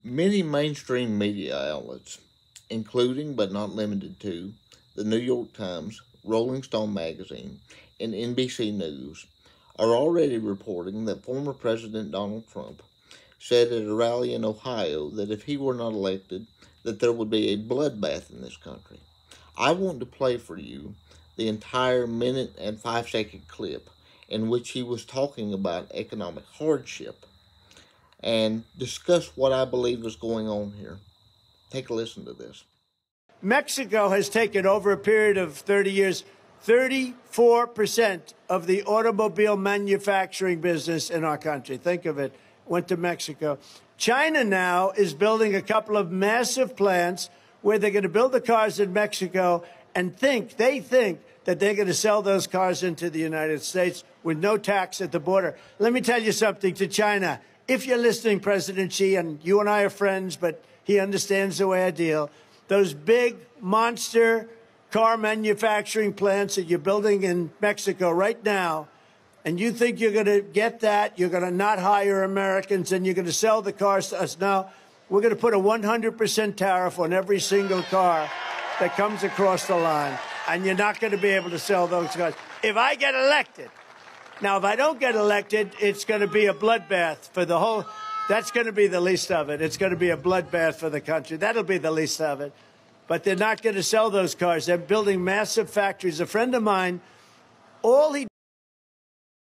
Many mainstream media outlets, including but not limited to the New York Times, Rolling Stone magazine, and NBC News, are already reporting that former President Donald Trump said at a rally in Ohio that if he were not elected, that there would be a bloodbath in this country. I want to play for you the entire minute and 5-second clip in which he was talking about economic hardship and discuss what I believe is going on here. Take a listen to this. Mexico has taken, over a period of 30 years, 34% of the automobile manufacturing business in our country. Think of it, went to Mexico. China now is building a couple of massive plants where they're going to build the cars in Mexico and they think that they're going to sell those cars into the United States with no tax at the border. Let me tell you something to China. If you're listening, President Xi, and you and I are friends, but he understands the way I deal, those big monster car manufacturing plants that you're building in Mexico right now, and you think you're going to get that, you're going to not hire Americans, and you're going to sell the cars to us. Now, we're going to put a 100% tariff on every single car that comes across the line, and you're not going to be able to sell those cars. If I get elected, now, if I don't get elected, it's going to be a bloodbath for the whole. That's going to be the least of it. It's going to be a bloodbath for the country. That'll be the least of it. But they're not going to sell those cars. They're building massive factories. A friend of mine,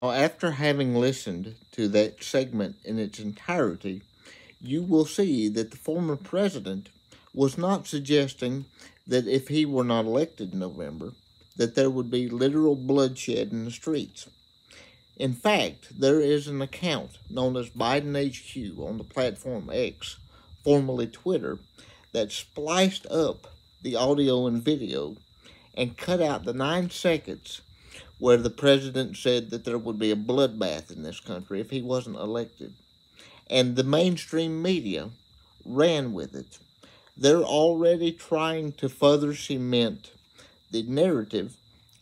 After having listened to that segment in its entirety, you will see that the former president was not suggesting that if he were not elected in November, that there would be literal bloodshed in the streets. In fact, there is an account known as Biden HQ on the platform X, formerly Twitter, that spliced up the audio and video and cut out the 9 seconds where the president said that there would be a bloodbath in this country if he wasn't elected. And the mainstream media ran with it. They're already trying to further cement the narrative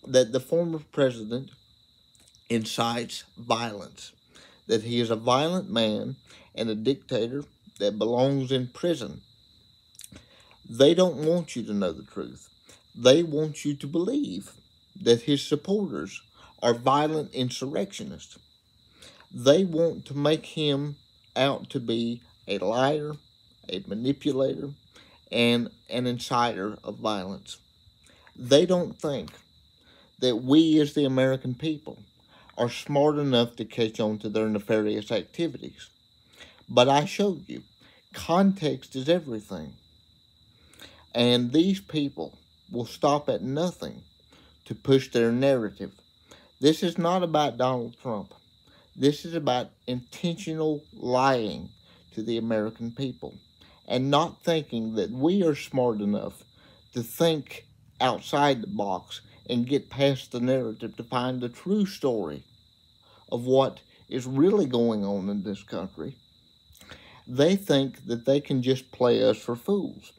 that the former president incites violence, that he is a violent man and a dictator that belongs in prison. They don't want you to know the truth. They want you to believe that his supporters are violent insurrectionists. They want to make him out to be a liar, a manipulator, and an inciter of violence. They don't think that we as the American people are smart enough to catch on to their nefarious activities. But I showed you, context is everything. And these people will stop at nothing to push their narrative. This is not about Donald Trump. This is about intentional lying to the American people and not thinking that we are smart enough to think outside the box and get past the narrative to find the true story of what is really going on in this country. They think that they can just play us for fools.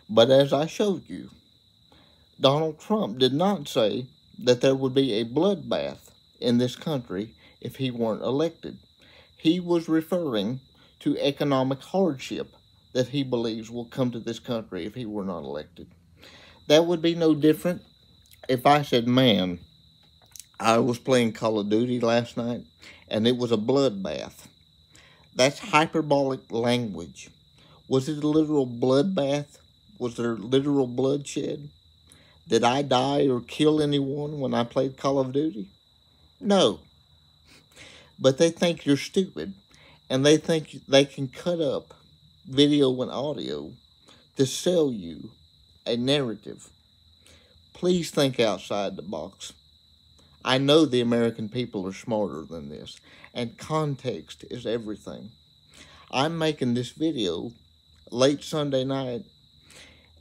But as I showed you, Donald Trump did not say that there would be a bloodbath in this country if he weren't elected. He was referring to economic hardship that he believes will come to this country if he were not elected. That would be no different if I said, man, I was playing Call of Duty last night and it was a bloodbath. That's hyperbolic language. Was it a literal bloodbath? Was there literal bloodshed? Did I die or kill anyone when I played Call of Duty? No. But they think you're stupid, and they think they can cut up video and audio to sell you a narrative. Please think outside the box. I know the American people are smarter than this, and context is everything. I'm making this video late Sunday night,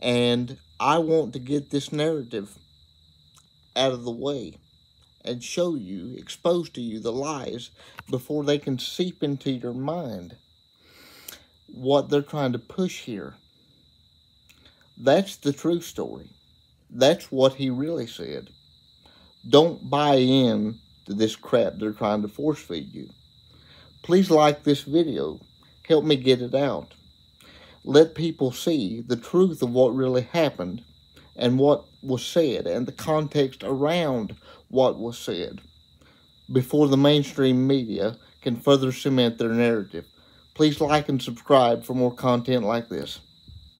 and I want to get this narrative out of the way and show you, expose to you the lies before they can seep into your mind what they're trying to push here. That's the true story. That's what he really said. Don't buy in to this crap they're trying to force feed you. Please like this video. Help me get it out. Let people see the truth of what really happened and what was said and the context around what was said before the mainstream media can further cement their narrative. Please like and subscribe for more content like this.